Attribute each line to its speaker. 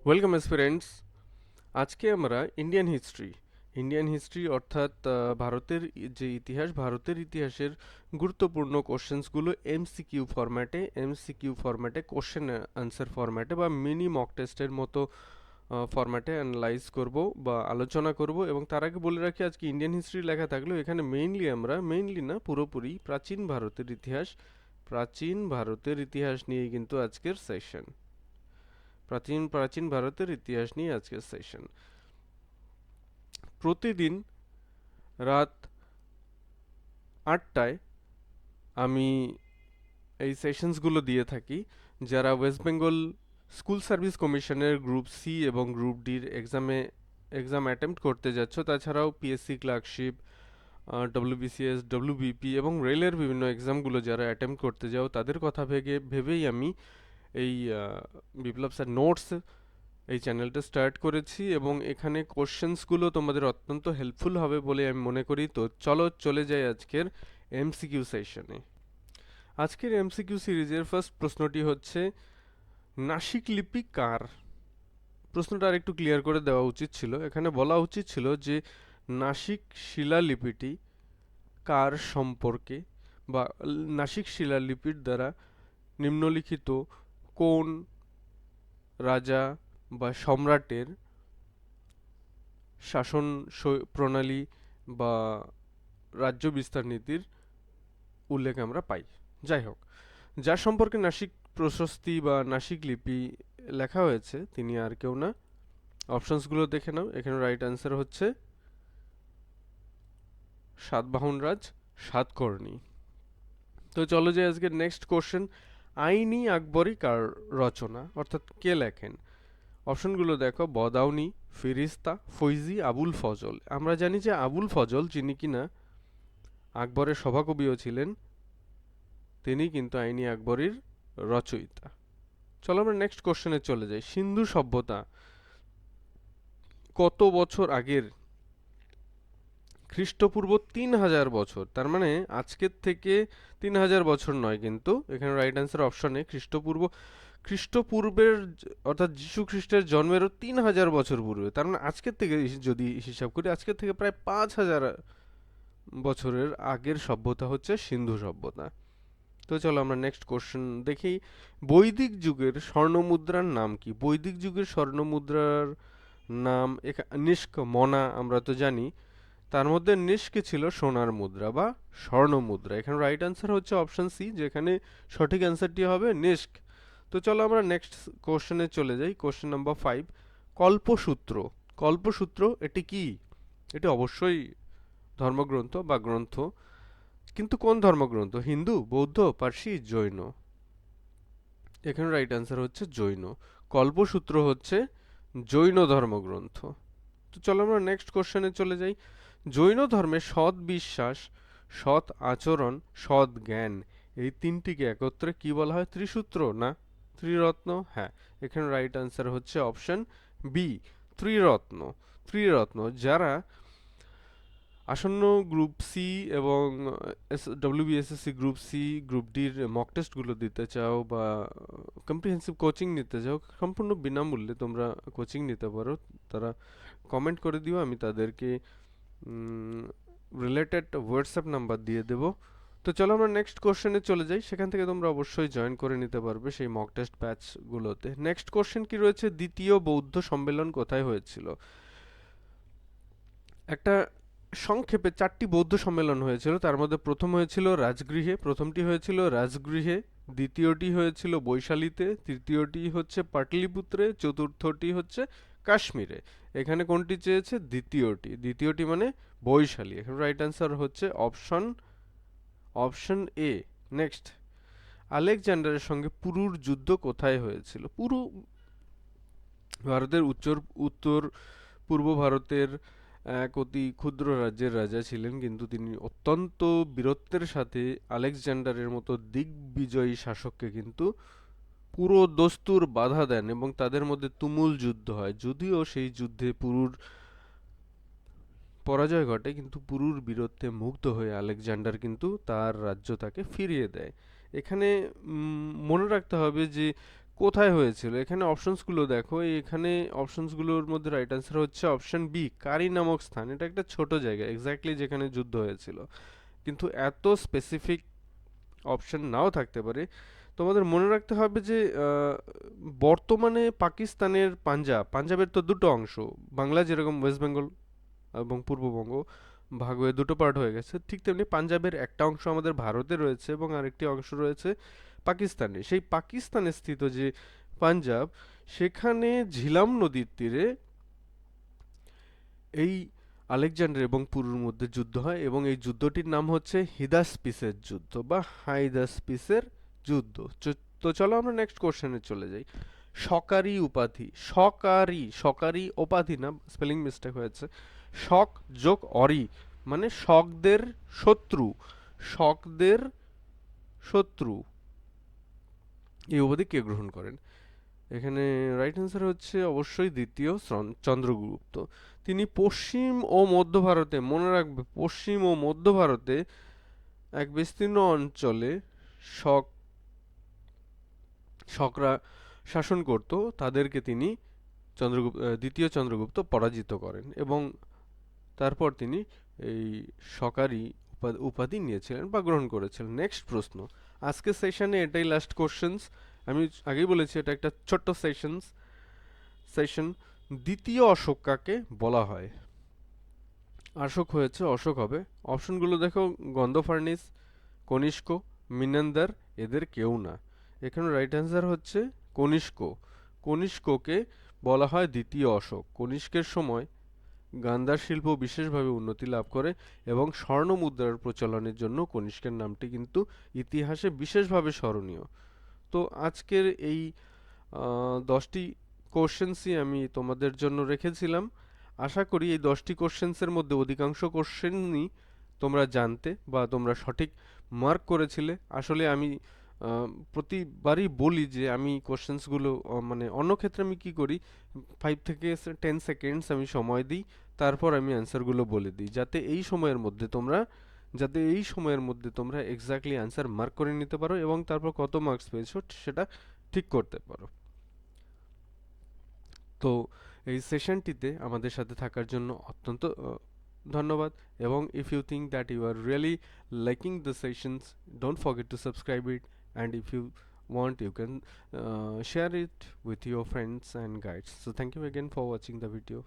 Speaker 1: Welcome students. আজকে আমরা Indian history অর্থাৎ যে ইতিহাস ভারতের ইতিহাসের গুরুত্বপূর্ণ কোশ্চেন্সগুলো এমসিকিউ ফরম্যাটে কোশ্চেন আনসার ফরম্যাটে বা মিনি মক টেস্টের মতো ফরম্যাটে অ্যানালাইজ করব বা আলোচনা করব। এবং তার আগে বলে রাখি, আজকে ইন্ডিয়ান হিস্ট্রি লেখা থাকলেও এখানে মেইনলি না, পুরোপুরি প্রাচীন ভারতের ইতিহাস নিয়ে কিন্তু আজকের সেশন। প্রাচীন প্রাচীন ভারতের ইতিহাস নিয়ে আজকের সেশন। প্রতিদিন রাত 8টায় আমি এই সেশনসগুলো দিয়ে থাকি। যারা ওয়েস্ট বেঙ্গল স্কুল সার্ভিস কমিশনের গ্রুপ সি এবং গ্রুপ ডির এক্সাম অ্যাটেম্প্ট করতে যাচ্ছ, তাছাড়াও পিএসসি ক্লার্কশিপ, ডব্লিউবিসিএস, ডব্লিউবিপি এবং রেলের বিভিন্ন এক্সামগুলো যারা অ্যাটেম্প্ট করতে যাও, তাদের কথা ভেবেই আমি এই বিপ্লব স্যার নোটস এই চ্যানেলটা স্টার্ট করেছি। এবং এখানে কোশ্চেন্সগুলো তোমাদের অত্যন্ত হেল্পফুল হবে বলে আমি মনে করি। তো চলো চলে যাই আজকের এমসিকিউ সেশনে। আজকের এমসিকিউ সিরিজের ফার্স্ট প্রশ্নটি হচ্ছে, নাসিক লিপি কার? প্রশ্নটা আর একটু ক্লিয়ার করে দেওয়া উচিত ছিল। এখানে বলা উচিত ছিল যে নাসিক শিলালিপিটি কার সম্পর্কে, বা নাসিক শিলালিপির দ্বারা নিম্নলিখিত কোন রাজা বা সম্রাটের শাসন প্রণালী বা রাজ্য বিস্তার নীতির উল্লেখ আমরা পাই। যাই হোক, যার সম্পর্কে নাসিক প্রশস্তি বা নাসিক লিপি লেখা হয়েছে তিনি আর কেউ না। অপশনসগুলো দেখে নাও। এখানে রাইট অ্যান্সার হচ্ছে সাতবাহন রাজ সাতকর্ণী। তো চলো যে আজকের নেক্সট কোশ্চেন, আইনি আকবরী কার রচনা, অর্থাৎ কে লেখেন? অপশনগুলো দেখো, বদাউনি, ফিরিস্তা, ফৈজি, আবুল ফজল। আমরা জানি যে আবুল ফজল, যিনি কিনা আকবরের সভাকবিও ছিলেন, তিনি কিন্তু আইনি আকবরীর রচয়িতা। চলো আমরা নেক্সট কোশ্চেনে চলে যাই। সিন্ধু সভ্যতা কত বছর আগের? খ্রিস্টপূর্ব 3000 বছর। তার মানে আজকের থেকে 3000 বছর নয়, কিন্তু এখানে রাইট অ্যান্সার অপশনে খ্রিস্টপূর্বের, অর্থাৎ যীশু খ্রিস্টের জন্মেরও 3000 বছর পূর্বে। তার মানে আজকের থেকে যদি হিসাব করি, আজকের থেকে প্রায় 5000 বছরের আগের সভ্যতা হচ্ছে সিন্ধু সভ্যতা। তো চলো আমরা নেক্সট কোশ্চেন দেখি। বৈদিক যুগের স্বর্ণমুদ্রার নাম কি? বৈদিক যুগের স্বর্ণমুদ্রার নাম নিষ্ক মনা, আমরা তো জানি। তার মধ্যে নিষ্ক ছিল সোনার মুদ্রা বা স্বর্ণ মুদ্রা। এখানে রাইট অ্যান্সার হচ্ছে অপশন সি, যেখানে সঠিক অ্যান্সারটি হবে নিষ্ক। তো চলো আমরা নেক্সট কোশ্চেনে চলে যাই। Question number 5, Kalpasutra. কল্পসূত্র এটি কি? এটি অবশ্যই ধর্মগ্রন্থ বা গ্রন্থ, কিন্তু কোন ধর্মগ্রন্থ? হিন্দু, বৌদ্ধ, পার্সি, জৈন? এখানে রাইট অ্যান্সার হচ্ছে জৈন। কল্পসূত্র হচ্ছে জৈন ধর্মগ্রন্থ। তো চলো আমরা নেক্সট কোশ্চেনে চলে যাই। জৈন ধর্মে সৎ বিশ্বাস, সৎ আচরণ, সৎ জ্ঞান, এই তিনটিকে একত্রে কি বলা হয়? ত্রিসূত্র না ত্রিরত্ন? হ্যাঁ, এখানে রাইট অ্যান্সার হচ্ছে অপশন বি, ত্রিরত্ন। ত্রিরত্ন যারা আসন্ন গ্রুপ সি এবং ডব্লিউবিএসএসসি গ্রুপ সি, গ্রুপ ডির মক টেস্টগুলো দিতে চাও বা কম্প্রিহেন্সিভ কোচিং নিতে চাও, সম্পূর্ণ বিনামূল্যে তোমরা কোচিং নিতে পারো। তারা কমেন্ট করে দিও, আমি তাদেরকে রিলেটেড হোয়াটসঅ্যাপ নাম্বার দিয়ে দেব। তো চলো আমরা নেক্সট কোশ্চেনে চলে যাই। সেখান থেকে তোমরা অবশ্যই জয়েন করে নিতে পারবে সেই মক টেস্ট ব্যাচগুলোতে। নেক্সট কোশ্চেন কি রয়েছে? দ্বিতীয় বৌদ্ধ সম্মেলন কোথায় হয়েছিল? একটা সংক্ষেপে 4টি বৌদ্ধ সম্মেলন হয়েছিল। তার মধ্যে প্রথমটি হয়েছিল রাজগৃহে, দ্বিতীয়টি হয়েছিল বৈশালীতে, তৃতীয়টি হচ্ছে পাটলিপুত্রে, চতুর্থটি হচ্ছে কাশ্মীরে। এখানে কোনটি চেয়েছে? দ্বিতীয়টি মানে বৈশালী। এখানে রাইট অ্যান্সার হচ্ছে অপশন এ। নেক্সট, আলেকজান্ডারের সঙ্গে পুরুর যুদ্ধ কোথায় হয়েছিল? পুরু ভারতের উত্তর পূর্ব ভারতের এক অতি ক্ষুদ্র রাজ্যের রাজা ছিলেন, কিন্তু তিনি অত্যন্ত বীরত্বের সাথে আলেকজান্ডারের মতো দিগ্বিজয়ী শাসককে কিন্তু পুরো দস্তুর বাধা দেন এবং তাদের মধ্যে তুমুল যুদ্ধ হয়। যদিও সেই যুদ্ধে পুরুর পরাজয় ঘটে, কিন্তু পুরুর বীরত্বে মুগ্ধ হয়ে আলেকজান্ডার কিন্তু তার রাজ্য তাকে ফিরিয়ে দেয়। এখানে মনে রাখতে হবে যে কোথায় হয়েছিল? এখানে অপশনসগুলো দেখো, এখানে অপশনসগুলোর মধ্যে রাইট অ্যান্সার হচ্ছে অপশন বি, কারি নামক স্থান। এটা একটা ছোট জায়গা এক্স্যাক্টলি যেখানে যুদ্ধ হয়েছিল। কিন্তু এত স্পেসিফিক অপশন নাও থাকতে পারে। তোমাদের মনে রাখতে হবে যে বর্তমানে পাকিস্তানের পাঞ্জাবের তো দুটো অংশ, বাংলা যেরকম ওয়েস্ট বেঙ্গল এবং পূর্ববঙ্গ ভাগ হয়ে দুটো পার্ট হয়ে গেছে, ঠিক তেমনি পাঞ্জাবের একটা অংশ আমাদের ভারতে রয়েছে এবং আরেকটি অংশ রয়েছে পাকিস্তানে। সেই পাকিস্তানে স্থিত যে পাঞ্জাব, সেখানে ঝিলাম নদীর তীরে এই আলেকজান্ডার এবং পুরুর মধ্যে যুদ্ধ হয় এবং এই যুদ্ধটির নাম হচ্ছে হিদাসপিসের যুদ্ধ বা হাইদাসপিসের যুদ্ধ। তো চলো আমরা নেক্সট কোশ্চেনে চলে যাই। শকারি উপাধি, শকারি উপাধি না, স্পেলিং মিস্টেক হয়েছে। শক যোগ অরি মানে শকদের শত্রু, শকদের শত্রু, এই উপাধি কে গ্রহণ করেন? এখানে রাইট অ্যান্সার হচ্ছে অবশ্যই দ্বিতীয় চন্দ্রগুপ্ত। তিনি পশ্চিম ও মধ্য ভারতে, মনে রাখবে পশ্চিম ও মধ্য ভারতে এক বিস্তীর্ণ অঞ্চলে শক শকরা শাসন করত, তাদেরকে তিনি দ্বিতীয় চন্দ্রগুপ্ত পরাজিত করেন এবং তারপর তিনি এই শকারি উপাধি নিয়েছিলেন বা গ্রহণ করেছিলেন। নেক্সট প্রশ্ন, আজকের সেশনে এটাই লাস্ট কোশ্চেন্স। আমি আগেই বলেছি এটা একটা ছোট্ট সেশন। দ্বিতীয় অশোক কাকে বলা হয়? অশোক হবে। অপশনগুলো দেখো, গন্ধফার্নিস, কনিষ্ক, মিনান্দার, এদের কেউ না। এখানে রাইট অ্যান্সার হচ্ছে কনিষ্ক। কনিষ্ককে বলা হয় দ্বিতীয় অশোক। কনিষ্কের সময় গান্ধার শিল্প বিশেষভাবে উন্নতি লাভ করে এবং স্বর্ণ মুদ্রার প্রচলনের জন্য কনিষ্কের নামটি কিন্তু ইতিহাসে বিশেষভাবে স্মরণীয়। তো আজকের এই 10টি কোশ্চেন্সই আমি তোমাদের জন্য রেখেছিলাম। আশা করি এই 10টি কোশ্চেন্সের মধ্যে অধিকাংশ কোশ্চেনই তোমরা জানতে বা তোমরা সঠিক মার্ক করেছিলে। আসলে আমি প্রতিবারই বলি যে আমি কোশ্চেন্সগুলো মানে অন্য ক্ষেত্রে আমি কি করি, 5 থেকে 10 সেকেন্ডস আমি সময় দিই, তারপর আমি অ্যান্সারগুলো বলে দিই, যাতে এই সময়ের মধ্যে তোমরা এক্স্যাক্টলি অ্যান্সার মার্ক করে নিতে পারো এবং তারপর কত মার্কস পেয়েছো সেটা ঠিক করতে পারো। তো এই সেশনটিতে আমাদের সাথে থাকার জন্য অত্যন্ত ধন্যবাদ এবং if you think that you are really liking the sessions, don't forget to subscribe it, and if you want you can share it with your friends and guides. So thank you again for watching the video.